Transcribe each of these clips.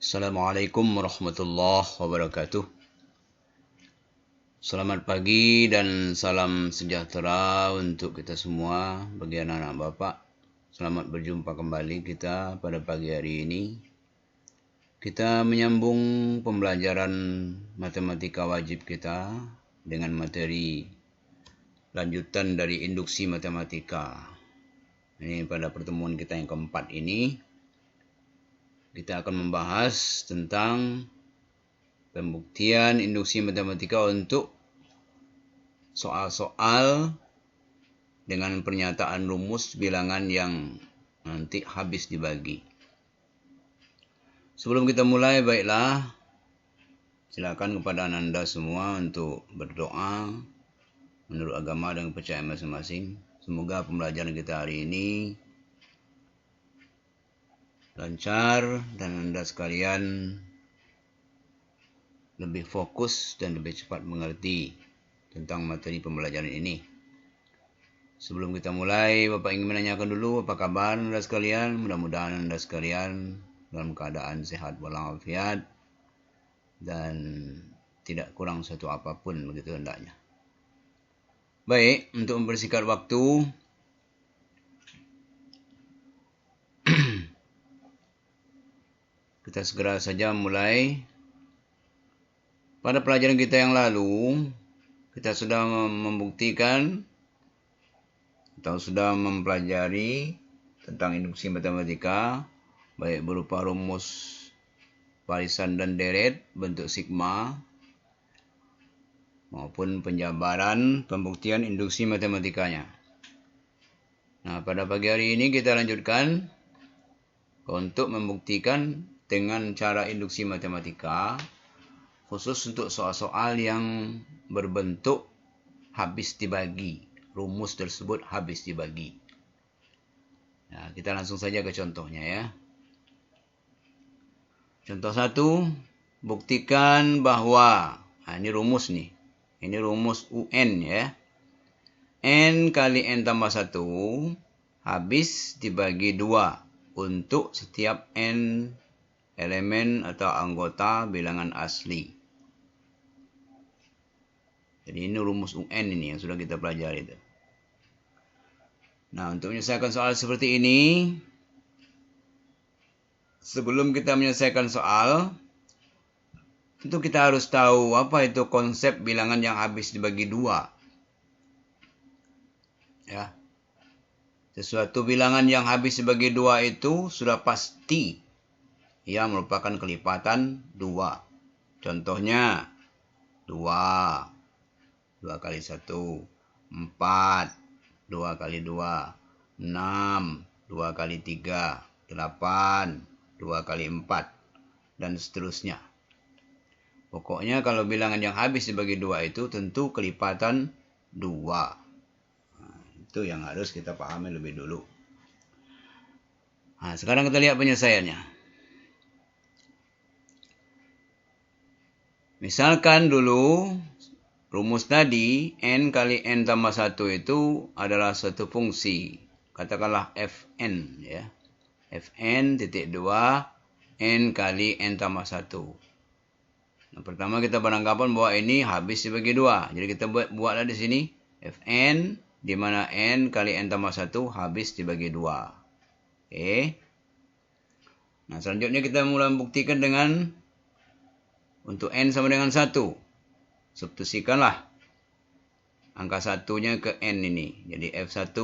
Assalamualaikum warahmatullahi wabarakatuh. Selamat pagi dan salam sejahtera untuk kita semua bagi anak-anak Bapak. Selamat berjumpa kembali kita pada pagi hari ini. Kita menyambung pembelajaran matematika wajib kita dengan materi lanjutan dari induksi matematika. Ini pada pertemuan kita yang keempat ini. Kita akan membahas tentang pembuktian induksi matematika untuk soal-soal dengan pernyataan rumus bilangan yang nanti habis dibagi. Sebelum kita mulai, baiklah, silakan kepada Anda semua untuk berdoa menurut agama dan kepercayaan masing-masing. Semoga pembelajaran kita hari ini lancar dan Anda sekalian lebih fokus dan lebih cepat mengerti tentang materi pembelajaran ini. Sebelum kita mulai, Bapak ingin menanyakan dulu apa kabar Anda sekalian. Mudah-mudahan Anda sekalian dalam keadaan sehat walafiat dan tidak kurang satu apapun, begitu hendaknya. Baik, untuk mempersingkat waktu, kita segera saja mulai. Pada pelajaran kita yang lalu, kita sudah membuktikan atau sudah mempelajari tentang induksi matematika, baik berupa rumus barisan dan deret bentuk sigma, maupun penjabaran pembuktian induksi matematikanya. Nah, pada pagi hari ini kita lanjutkan untuk membuktikan dengan cara induksi matematika, khusus untuk soal-soal yang berbentuk habis dibagi. Rumus tersebut habis dibagi. Nah, kita langsung saja ke contohnya ya. Contoh 1, buktikan bahwa, ini rumus nih. Ini rumus UN ya. N kali N tambah 1 habis dibagi 2 untuk setiap N elemen atau anggota bilangan asli. Jadi ini rumus UN ini yang sudah kita pelajari itu. Nah, untuk menyelesaikan soal seperti ini, sebelum kita menyelesaikan soal, tentu kita harus tahu apa itu konsep bilangan yang habis dibagi 2. Ya. Sesuatu bilangan yang habis dibagi 2 itu sudah pasti ia merupakan kelipatan 2. Contohnya 2. 2 kali 1, 4. 2 kali 2, 6. 2 kali 3, 8. 2 kali 4. Dan seterusnya. Pokoknya kalau bilangan yang habis dibagi 2 itu tentu kelipatan 2. Nah, itu yang harus kita pahami lebih dulu. Nah, sekarang kita lihat penyelesaiannya. Misalkan dulu rumus tadi N kali N tambah 1 itu adalah satu fungsi. Katakanlah Fn ya. Fn titik 2 N kali N tambah 1. Nah, pertama kita beranggapan bahwa ini habis dibagi 2. Jadi kita buatlah di sini Fn di mana N kali N tambah 1 habis dibagi 2. Oke. Nah, selanjutnya kita mulai membuktikan dengan untuk N sama dengan 1. Substitusikanlah angka 1-nya ke N ini. Jadi F1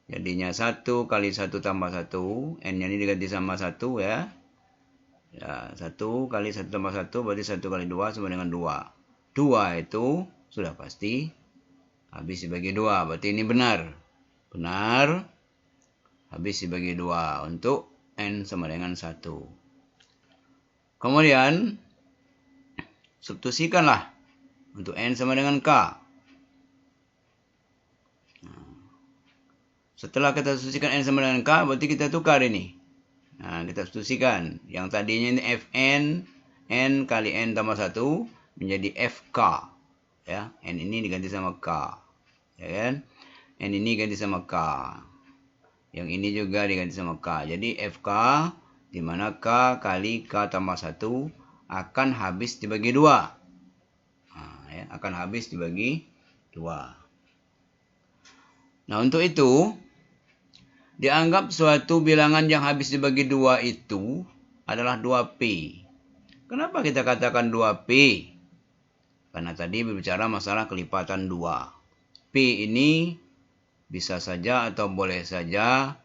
jadinya 1 kali 1 tambah 1. N-nya ini diganti sama 1 ya. Ya, 1 kali 1 tambah 1 berarti 1 kali 2 sama dengan 2. 2 itu sudah pasti habis dibagi 2. Berarti ini benar. Benar. Habis dibagi 2 untuk N sama dengan 1. Kemudian substitusikanlah untuk N sama dengan K. Setelah kita substitusikan N sama dengan K, berarti kita tukar ini. Nah, kita substitusikan. Yang tadinya ini Fn, N kali N tambah 1, menjadi Fk. Ya, N ini diganti sama K. Ya kan? N ini ganti sama K. Yang ini juga diganti sama K. Jadi Fk di mana K kali K tambah 1 akan habis dibagi 2. Ya, akan habis dibagi 2. Nah, untuk itu, dianggap suatu bilangan yang habis dibagi 2 itu adalah 2P. Kenapa kita katakan 2P? Karena tadi berbicara masalah kelipatan 2. P ini bisa saja atau boleh saja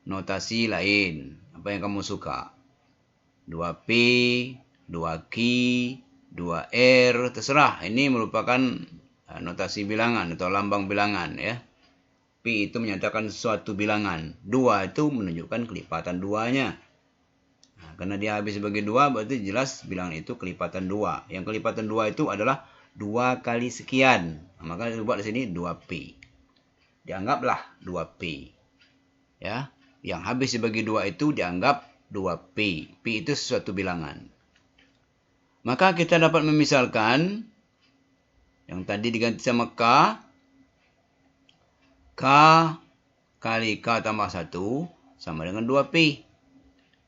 notasi lain. Apa yang kamu suka? 2P, 2Q, 2R, terserah. Ini merupakan notasi bilangan atau lambang bilangan, ya. P itu menyatakan suatu bilangan. 2 itu menunjukkan kelipatan 2-nya. Nah, karena dia habis bagi 2, berarti jelas bilangan itu kelipatan 2. Yang kelipatan 2 itu adalah 2 kali sekian. Nah, maka dibuat di sini 2P. Dianggaplah 2P. Ya, yang habis dibagi 2 itu dianggap 2P. P itu sesuatu bilangan. Maka kita dapat memisalkan yang tadi diganti sama K. K kali K tambah 1 sama dengan 2P.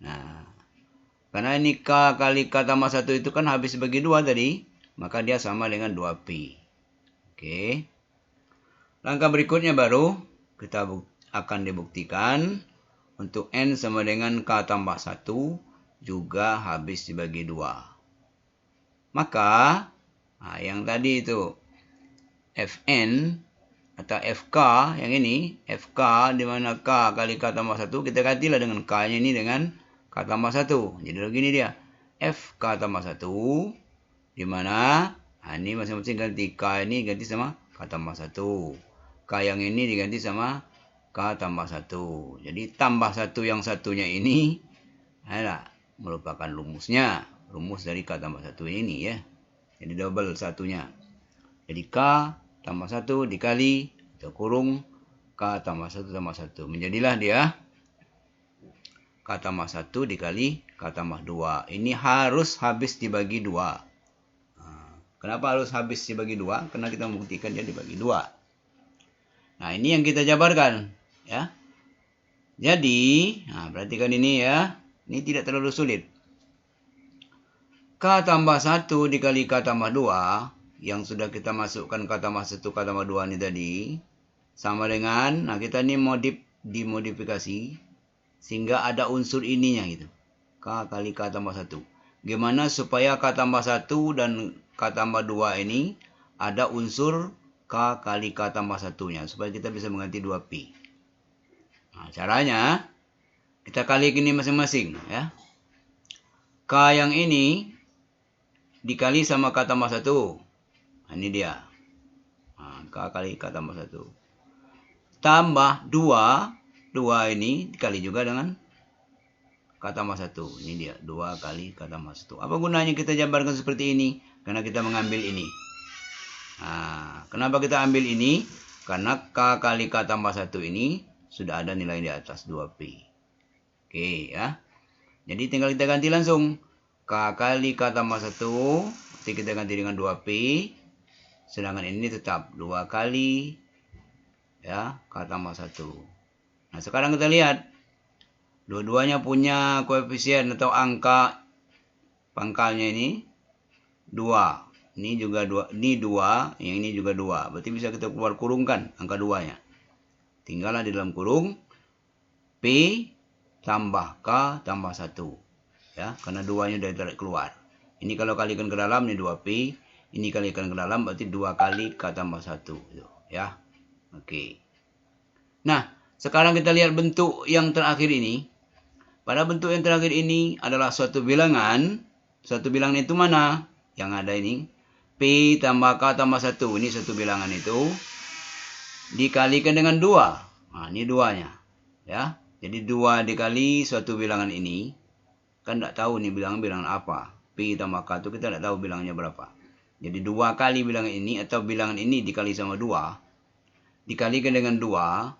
Nah, karena ini K kali K tambah 1 itu kan habis bagi 2 tadi, maka dia sama dengan 2P. Oke. Langkah berikutnya baru kita akan dibuktikan untuk N sama dengan K tambah 1 juga habis dibagi 2. Maka, yang tadi itu Fn atau FK, yang ini FK di mana K kali K tambah 1, kita gantilah dengan K-nya ini dengan K tambah 1. Jadi begini dia. FK tambah 1 di mana ini masing-masing ganti K ini ganti sama K tambah 1. K yang ini diganti sama K tambah 1. Jadi tambah 1 yang satunya ini adalah merupakan rumusnya. Rumus dari K tambah 1 ini, ya. Jadi double satunya. Jadi K tambah 1 dikali atau kurung K tambah 1 tambah 1. Menjadilah dia K tambah 1 dikali K tambah 2. Ini harus habis dibagi 2. Kenapa harus habis dibagi 2? Karena kita membuktikan dia dibagi 2. Nah, ini yang kita jabarkan, ya. Jadi, perhatikan ini, ya. Ini tidak terlalu sulit. K tambah 1 dikali K tambah 2 yang sudah kita masukkan K tambah 1, K tambah 2 ini tadi sama dengan, kita ini dimodifikasi sehingga ada unsur ininya gitu. K kali K tambah 1. Gimana supaya K tambah 1 dan K tambah 2 ini ada unsur K kali K tambah 1-nya supaya kita bisa mengganti 2P. Nah, caranya kita kali ini masing-masing, ya. K yang ini dikali sama K tambah 1. Ini dia. K kali K tambah 1. Tambah 2. 2 ini dikali juga dengan K tambah 1. Ini dia. 2 kali K tambah 1. Apa gunanya kita jabarkan seperti ini? Karena kita mengambil ini. Kenapa kita ambil ini? Karena K kali K tambah 1 ini sudah ada nilai di atas 2P. Oke, ya. Jadi tinggal kita ganti langsung. K kali K tambah 1. Nanti kita ganti dengan 2P. Sedangkan ini tetap 2 kali, ya, K tambah 1. Nah, sekarang kita lihat. Dua-duanya punya koefisien atau angka pangkalnya ini 2. Ini juga 2. Ini 2. Yang ini juga 2. Berarti bisa kita keluar kurungkan angka 2-nya. Tinggallah di dalam kurung P tambah K tambah 1. Ya, karena 2-nya sudah ditarik keluar. Ini kalau kalikan ke dalam, ini 2P. Ini kalikan ke dalam, berarti 2 kali K tambah 1. Ya, oke. Nah, sekarang kita lihat bentuk yang terakhir ini. Pada bentuk yang terakhir ini adalah suatu bilangan. Suatu bilangan itu mana? Yang ada ini. P tambah K tambah 1. Ini suatu bilangan itu. Dikalikan dengan 2. Ini 2-nya. Ya. Jadi 2 dikali suatu bilangan ini. Kan tidak tahu nih bilangan apa. P tambah K itu kita tidak tahu bilangannya berapa. Jadi 2 kali bilangan ini atau bilangan ini dikali sama 2. Dikalikan dengan 2.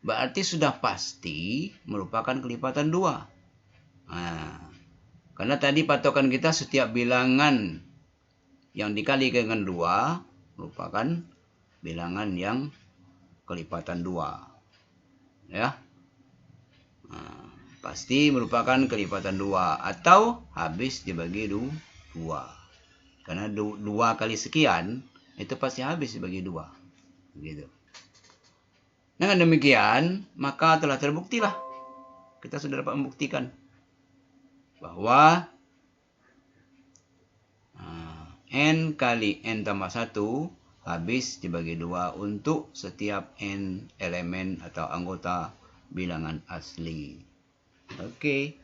Berarti sudah pasti merupakan kelipatan 2. Karena tadi patokan kita setiap bilangan yang dikalikan dengan 2 merupakan bilangan yang kelipatan 2. Ya. pasti merupakan kelipatan 2 atau habis dibagi 2. Karena 2 kali sekian itu pasti habis dibagi 2. Begitu. Dengan demikian, maka telah terbuktilah. Kita sudah dapat membuktikan bahwa N kali N tambah 1 habis dibagi 2 untuk setiap N elemen atau anggota bilangan asli. Oke.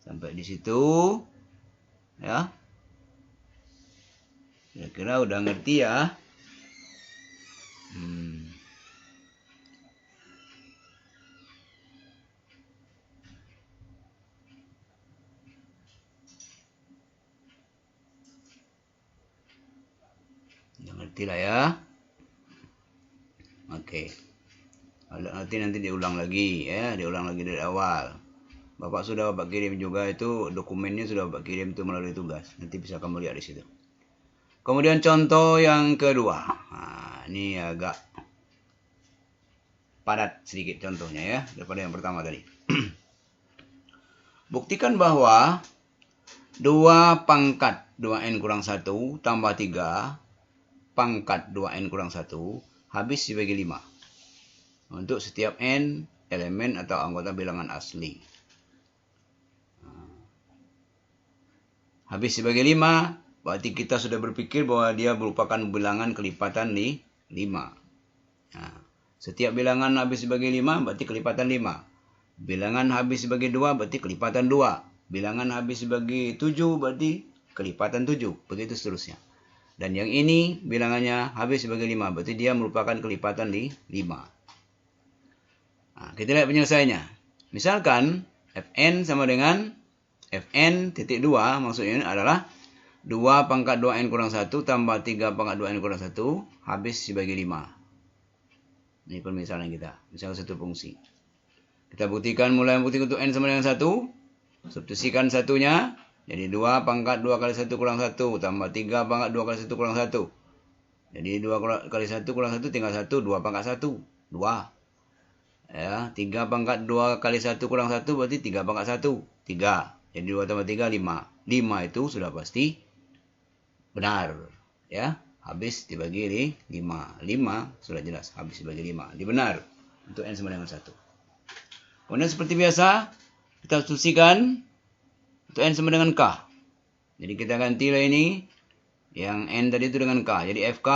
Sampai di situ. Ya. Kira-kira udah ngerti ya. Udah ngerti lah ya. Oke. Nanti diulang lagi ya, diulang lagi dari awal. Bapak sudah Bapak kirim juga itu dokumennya, sudah Bapak kirim itu melalui tugas. Nanti bisa kamu lihat di situ. Kemudian contoh yang kedua. Nah, ini agak padat sedikit contohnya ya daripada yang pertama tadi. Buktikan bahwa 2 pangkat 2n kurang 1 tambah 3 pangkat 2n kurang 1 habis dibagi 5 untuk setiap n elemen atau anggota bilangan asli. Habis dibagi 5, berarti kita sudah berpikir bahwa dia merupakan bilangan kelipatan 5. Nah, setiap bilangan habis dibagi 5 berarti kelipatan 5. Bilangan habis dibagi 2 berarti kelipatan 2. Bilangan habis dibagi 7 berarti kelipatan 7. Begitu seterusnya. Dan yang ini bilangannya habis dibagi 5. Berarti dia merupakan kelipatan 5. Nah, kita lihat penyelesaiannya. Misalkan Fn sama dengan Fn titik 2 maksudnya adalah 2 pangkat 2n kurang 1 tambah 3 pangkat 2n kurang 1 habis dibagi 5. Ini permisalan kita. Misalnya satu fungsi. Kita buktikan mulai membuktikan untuk n sama dengan 1. Substitusikan satunya. Jadi 2 pangkat 2 kali 1 kurang 1 tambah 3 pangkat 2 kali 1 kurang 1. Jadi 2 kali 1 kurang 1 tinggal 1. 2 pangkat 1. 2. Ya, 3 pangkat 2 kali 1 kurang 1 berarti 3 pangkat 1. 3. Jadi 2 tambah 3, 5. 5 itu sudah pasti benar. Ya, habis dibagi 5. 5 sudah jelas habis dibagi 5. Ini benar untuk n sama dengan 1. Kemudian seperti biasa, kita substitusikan untuk n sama dengan k. Jadi kita gantilah ini. Yang n tadi itu dengan k. Jadi fk,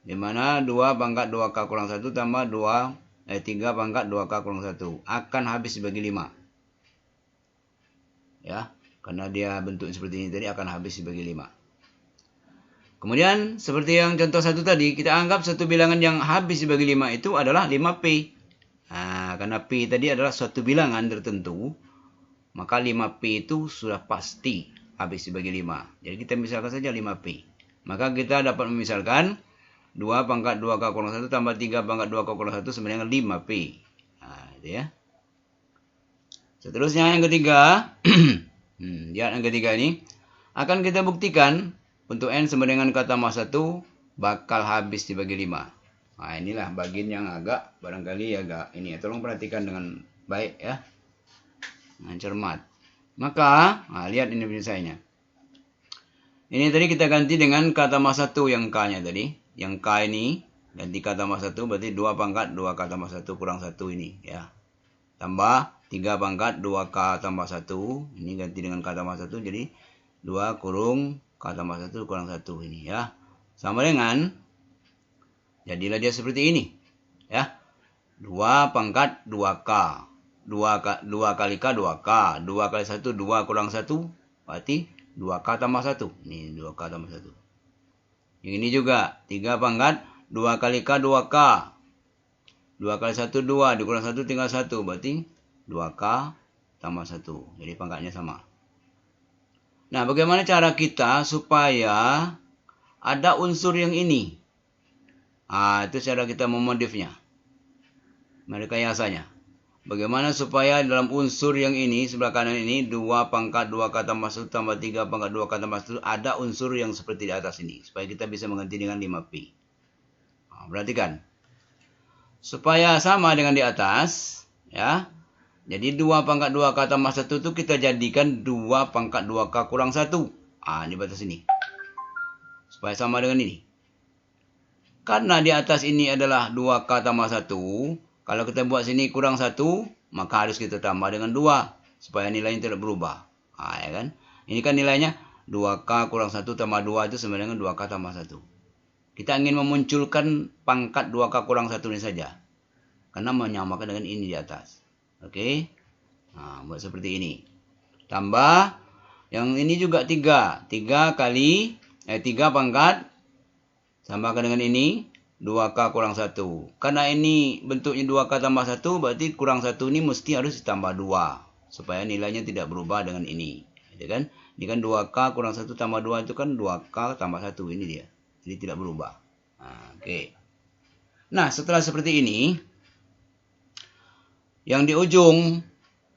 di mana 2 pangkat 2k kurang 1 tambah 3 pangkat 2k kurang 1. Akan habis dibagi 5. Ya, karena dia bentuk seperti ini tadi akan habis dibagi 5. Kemudian seperti yang contoh 1 tadi, kita anggap satu bilangan yang habis dibagi 5 itu adalah 5p. Nah, karena p tadi adalah suatu bilangan tertentu, maka 5p itu sudah pasti habis dibagi 5. Jadi kita misalkan saja 5p. Maka kita dapat memisalkan 2 pangkat 2k kurang 1 tambah 3 pangkat 2k kurang 1 sama dengan 5p. Nah, itu ya. Seterusnya yang ketiga, lihat yang ketiga ini, akan kita buktikan untuk n sama dengan k tambah 1 bakal habis dibagi 5. Nah, inilah bagian yang agak barangkali agak ini ya. Tolong perhatikan dengan baik ya. Dengan cermat. Maka, lihat ini penyelesaiannya. Ini tadi kita ganti dengan k tambah 1 yang k-nya tadi. Yang k ini ganti k tambah 1 berarti 2 pangkat 2k tambah 1 kurang 1 ini ya. Tambah 3 pangkat 2k tambah 1. Ini ganti dengan k tambah 1. Jadi 2 kurung k tambah 1 kurang 1 ini ya. Sama dengan. Jadilah dia seperti ini. Ya. 2 pangkat 2k. 2 kali k 2k. 2 kali 1 2 kurang 1. Berarti 2k tambah 1. Ini 2k tambah 1. Yang ini juga. 3 pangkat 2 kali k 2k. 2 kali 1 2. Dikurang 1 tinggal 1. Berarti 2k tambah 1. Jadi pangkatnya sama. Nah, bagaimana cara kita supaya ada unsur yang ini? Itu cara kita memodifnya. Merekayasanya. Bagaimana supaya dalam unsur yang ini, sebelah kanan ini, 2 pangkat 2k tambah 1 tambah 3 pangkat 2k tambah 1, ada unsur yang seperti di atas ini. Supaya kita bisa mengganti dengan 5p. Perhatikan. Supaya sama dengan di atas, ya. Jadi 2 pangkat 2K tambah 1 itu kita jadikan 2 pangkat 2K kurang 1. Ini batas ini. Supaya sama dengan ini. Karena di atas ini adalah 2K tambah 1. Kalau kita buat sini kurang 1, maka harus kita tambah dengan 2. Supaya nilainya tidak berubah. Ya kan? Ini kan nilainya 2K kurang 1 tambah 2 itu sama dengan 2K tambah 1. Kita ingin memunculkan pangkat 2K kurang 1 ini saja. Karena menyamakan dengan ini di atas. Oke. Buat seperti ini. Tambah. Yang ini juga 3. 3 pangkat. Samakan dengan ini. 2K kurang 1. Karena ini bentuknya 2K tambah 1. Berarti kurang 1 ini mesti harus ditambah 2. Supaya nilainya tidak berubah dengan ini. Gitu kan? Ini kan 2K kurang 1 tambah 2 itu kan 2K tambah 1. Ini dia. Jadi tidak berubah. Oke. Nah, setelah seperti ini. Yang di ujung,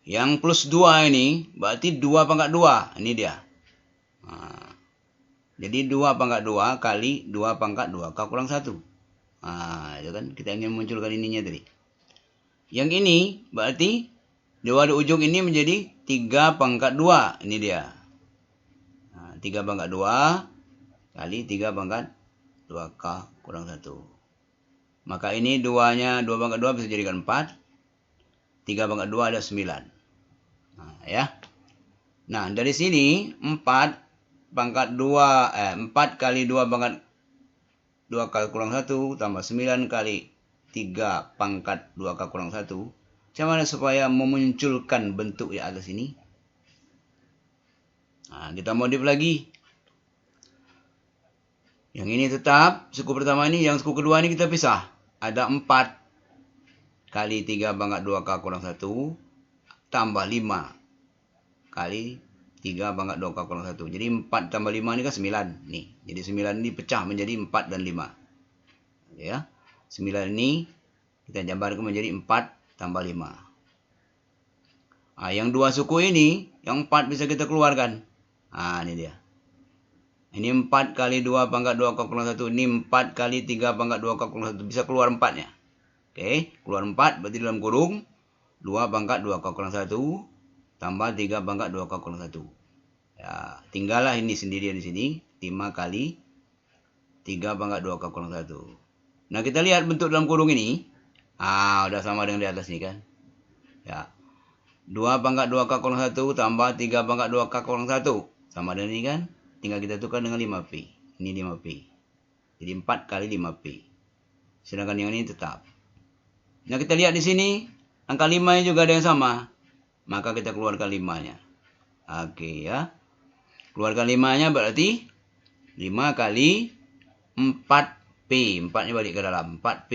yang plus 2 ini, berarti 2 pangkat 2. Ini dia. Jadi 2 pangkat 2 kali 2 pangkat 2K kurang 1. Itu kan kita ingin munculkan ininya tadi. Yang ini, berarti 2 di ujung ini menjadi 3 pangkat 2. Ini dia. 3 pangkat 2 kali 3 pangkat 2K kurang 1. Maka ini 2 pangkat 2 bisa jadikan 4. 3 pangkat 2 ada 9. Ya. Nah, dari sini 4 pangkat 2 4 kali 2 pangkat 2K kurang 1 tambah 9 kali 3 pangkat 2K kurang 1. Macam mana supaya memunculkan bentuk di atas ini? Kita modif lagi. Yang ini tetap suku pertama ini, yang suku kedua ini kita pisah. Ada 4 kali 3 pangkat 2K kurang 1 tambah 5 kali 3 pangkat 2K kurang 1. Jadi 4 tambah 5 ini kan 9. Nih. Jadi 9 ini pecah menjadi 4 dan 5. Ya. 9 ini kita jabarkan menjadi 4 tambah 5. Yang dua suku ini, yang 4 bisa kita keluarkan. Ini dia. Ini 4 kali 2 pangkat 2K kurang 1. Ini 4 kali 3 pangkat 2K kurang 1. Bisa keluar 4-nya. Oke, keluar 4 berarti dalam kurung 2 pangkat 2K kurang 1 tambah 3 pangkat 2K kurang 1. Ya, tinggallah ini sendirian di sini. 5 kali 3 pangkat 2K kurang 1. Nah, kita lihat bentuk dalam kurung ini. Udah sama dengan di atas ini kan. Ya. 2 pangkat 2K kurang 1 tambah 3 pangkat 2K kurang 1. Sama dengan ini kan. Tinggal kita tukar dengan 5P. Ini 5P. Jadi 4 kali 5P. Sedangkan yang ini tetap. Nah, kita lihat di sini, angka 5 juga ada yang sama. Maka kita keluarkan 5-nya. Oke ya. Keluarkan 5-nya berarti 5 kali 4P. 4-nya balik ke dalam. 4P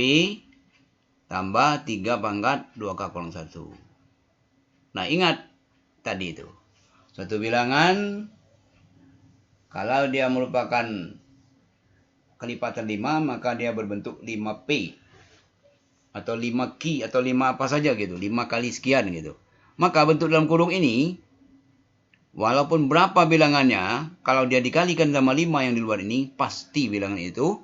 tambah 3 pangkat 2K kurang 1. Nah, ingat tadi itu. Suatu bilangan, kalau dia merupakan kelipatan 5, maka dia berbentuk 5P. Atau 5 ki atau 5 apa saja gitu. 5 kali sekian gitu. Maka bentuk dalam kurung ini, walaupun berapa bilangannya, kalau dia dikalikan sama 5 yang di luar ini, pasti bilangan itu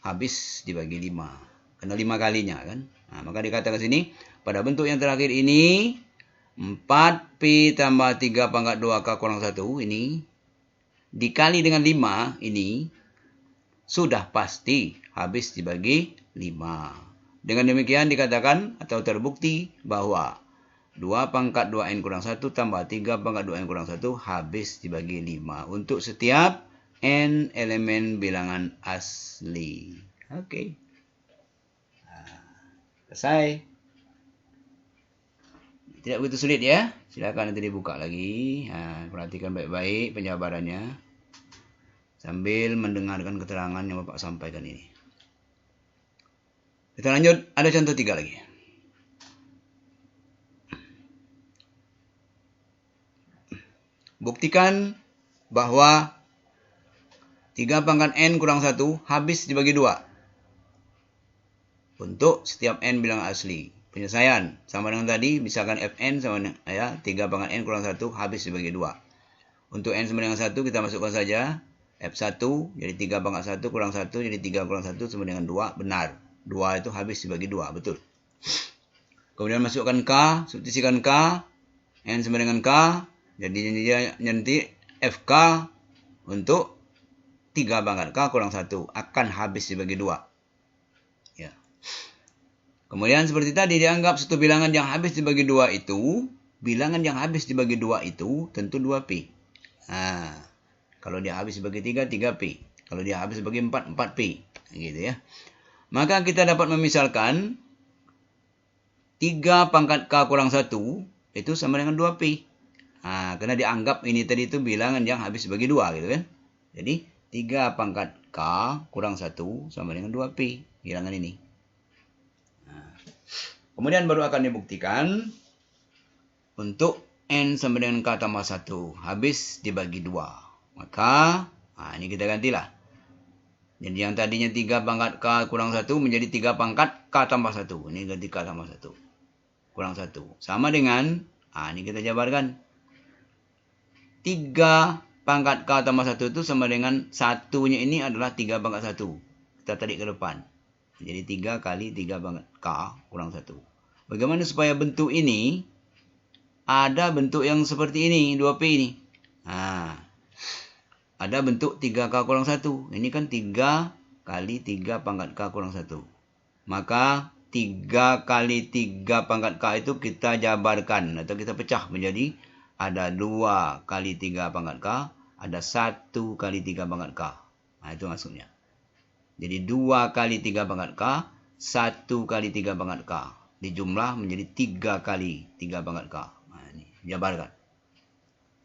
habis dibagi 5. Karena 5 kalinya kan. Maka dikatakan sini, pada bentuk yang terakhir ini, 4P tambah 3 pangkat 2K kurang 1 ini, dikali dengan 5 ini, sudah pasti habis dibagi 5. Dengan demikian dikatakan atau terbukti bahwa 2 pangkat 2N kurang 1 tambah 3 pangkat 2N kurang 1 habis dibagi 5. Untuk setiap N elemen bilangan asli. Oke. Selesai. Tidak begitu sulit ya. Silakan nanti dibuka lagi. Perhatikan baik-baik penjabarannya. Sambil mendengarkan keterangan yang Bapak sampaikan ini. Kita lanjut, ada contoh 3 lagi. Buktikan bahwa 3 pangkat N kurang 1 habis dibagi 2. Untuk setiap N bilangan asli. Penyelesaian. Sama dengan tadi, misalkan Fn sama dengan 3 pangkat N kurang 1 habis dibagi 2. Untuk N sama dengan 1 kita masukkan saja. F1 jadi 3 pangkat 1 kurang 1 jadi 3 kurang 1 sama dengan 2. Benar. 2 itu habis dibagi 2. Betul. Kemudian masukkan K, substitusikan K, N sama dengan K. Jadi nanti FK untuk 3 pangkat K kurang 1 akan habis dibagi 2. Ya. Kemudian seperti tadi dianggap satu bilangan yang habis dibagi 2 itu, bilangan yang habis dibagi 2 itu tentu 2P. Nah, kalau dia habis dibagi 3, 3P. Kalau dia habis dibagi 4, 4P. Gitu ya. Maka kita dapat memisalkan 3 pangkat K kurang 1 itu sama dengan 2P. Nah, karena dianggap ini tadi itu bilangan yang habis dibagi 2 gitu kan. Jadi 3 pangkat K kurang 1 sama dengan 2P bilangan ini. Nah, kemudian baru akan dibuktikan untuk N sama dengan K tambah 1 habis dibagi 2. Maka ini kita gantilah. Jadi yang tadinya 3 pangkat K kurang 1 menjadi 3 pangkat K tambah 1. Ini ganti K tambah 1. Kurang 1. Sama dengan, ini kita jabarkan. 3 pangkat K tambah 1 itu sama dengan satunya ini adalah 3 pangkat 1. Kita tarik ke depan. Jadi 3 kali 3 pangkat K kurang 1. Bagaimana supaya bentuk ini ada bentuk yang seperti ini, 2P ini. Ada bentuk 3K kurang 1. Ini kan 3 kali 3 pangkat K kurang 1. Maka 3 kali 3 pangkat K itu kita jabarkan atau kita pecah menjadi ada 2 kali 3 pangkat K, ada 1 kali 3 pangkat K. Nah, itu maksudnya. Jadi 2 kali 3 pangkat K, 1 kali 3 pangkat K. Dijumlah menjadi 3 kali 3 pangkat K. Nah, ini jabarkan.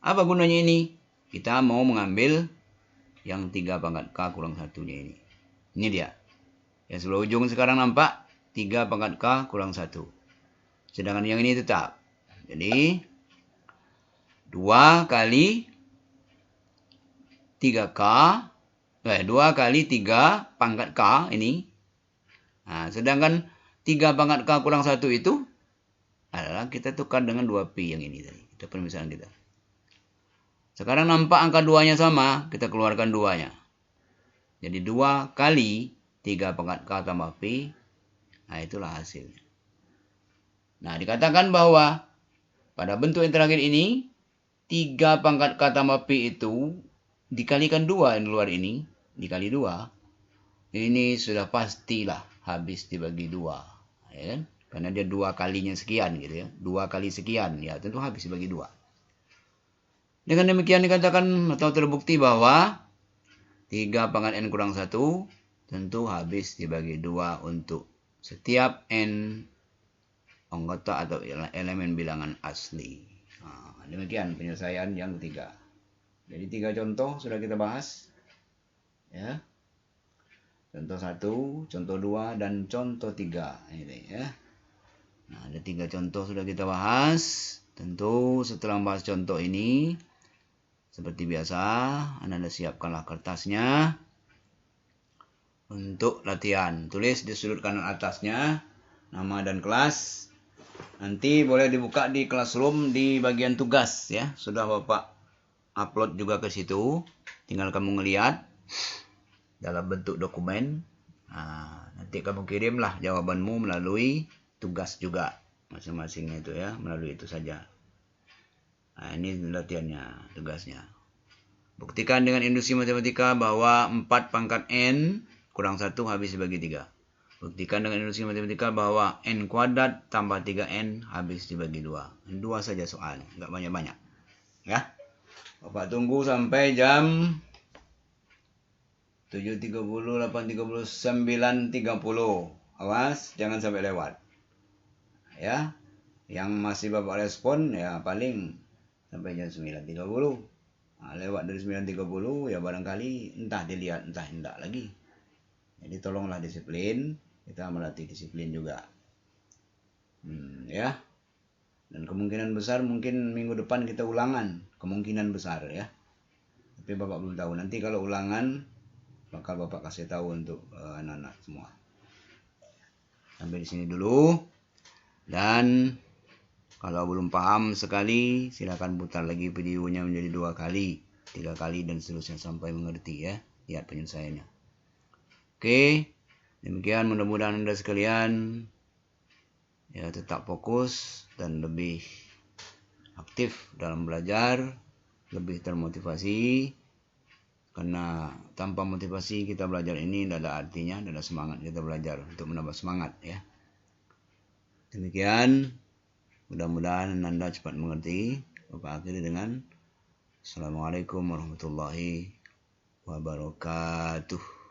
Apa gunanya ini? Kita mau mengambil yang 3 pangkat K kurang 1-nya ini. Ini dia. Yang sebelah ujung sekarang nampak 3 pangkat K kurang 1. Sedangkan yang ini tetap. Jadi 2 kali 3K, 2 kali 3 pangkat K ini. Nah, sedangkan 3 pangkat K kurang 1 itu adalah kita tukar dengan 2P yang ini tadi. Itu permisalan kita. Sekarang nampak angka 2-nya sama, kita keluarkan 2-nya. Jadi 2 kali 3 pangkat K tambah P, nah itulah hasilnya. Nah, dikatakan bahwa pada bentuk yang terakhir ini, 3 pangkat K tambah P itu dikalikan 2 yang di luar ini, dikali 2, ini sudah pastilah habis dibagi 2. Ya kan? Karena dia 2 kalinya sekian gitu ya. 2 kali sekian, ya tentu habis dibagi 2. Dengan demikian dikatakan atau terbukti bahwa 3 pangkat N kurang 1 tentu habis dibagi 2 untuk setiap N anggota atau elemen bilangan asli. Nah, demikian penyelesaian yang ketiga. Jadi 3 contoh sudah kita bahas. Ya. Contoh 1, contoh 2, dan contoh 3. Ini ya. Nah, ada 3 contoh sudah kita bahas. Tentu setelah membahas contoh ini, seperti biasa, Anda siapkanlah kertasnya untuk latihan. Tulis di sudut kanan atasnya nama dan kelas. Nanti boleh dibuka di Classroom di bagian tugas ya. Sudah Bapak upload juga ke situ. Tinggal kamu ngelihat dalam bentuk dokumen. Nah, nanti kamu kirimlah jawabanmu melalui tugas juga masing-masingnya itu ya, melalui itu saja. Nah, ini latihannya, tugasnya. Buktikan dengan induksi matematika bahwa 4 pangkat N kurang 1 habis dibagi 3. Buktikan dengan induksi matematika bahwa N kuadrat tambah 3N habis dibagi 2. 2 saja soal, nggak banyak-banyak. Ya. Bapak tunggu sampai jam 7.30, 8.30, 9.30. Awas, jangan sampai lewat. Ya. Yang masih Bapak respon, ya paling sampai jam 9.30. Nah, lewat dari 9.30 ya barangkali entah dilihat entah tidak lagi. Jadi tolonglah disiplin, kita melatih disiplin juga. Ya. Dan kemungkinan besar mungkin minggu depan kita ulangan, kemungkinan besar ya. Tapi Bapak belum tahu. Nanti kalau ulangan bakal Bapak kasih tahu untuk anak-anak semua. Sampai di sini dulu. Dan kalau belum paham sekali, silakan putar lagi videonya menjadi 2 kali, 3 kali, dan seterusnya sampai mengerti ya. Lihat penyelesaiannya. Oke, demikian mudah-mudahan Anda sekalian ya tetap fokus dan lebih aktif dalam belajar, lebih termotivasi. Karena tanpa motivasi kita belajar ini tidak ada artinya, tidak ada semangat kita belajar untuk menambah semangat ya. Demikian, mudah-mudahan Anda cepat mengerti. Bapak akhiri dengan Assalamualaikum warahmatullahi wabarakatuh.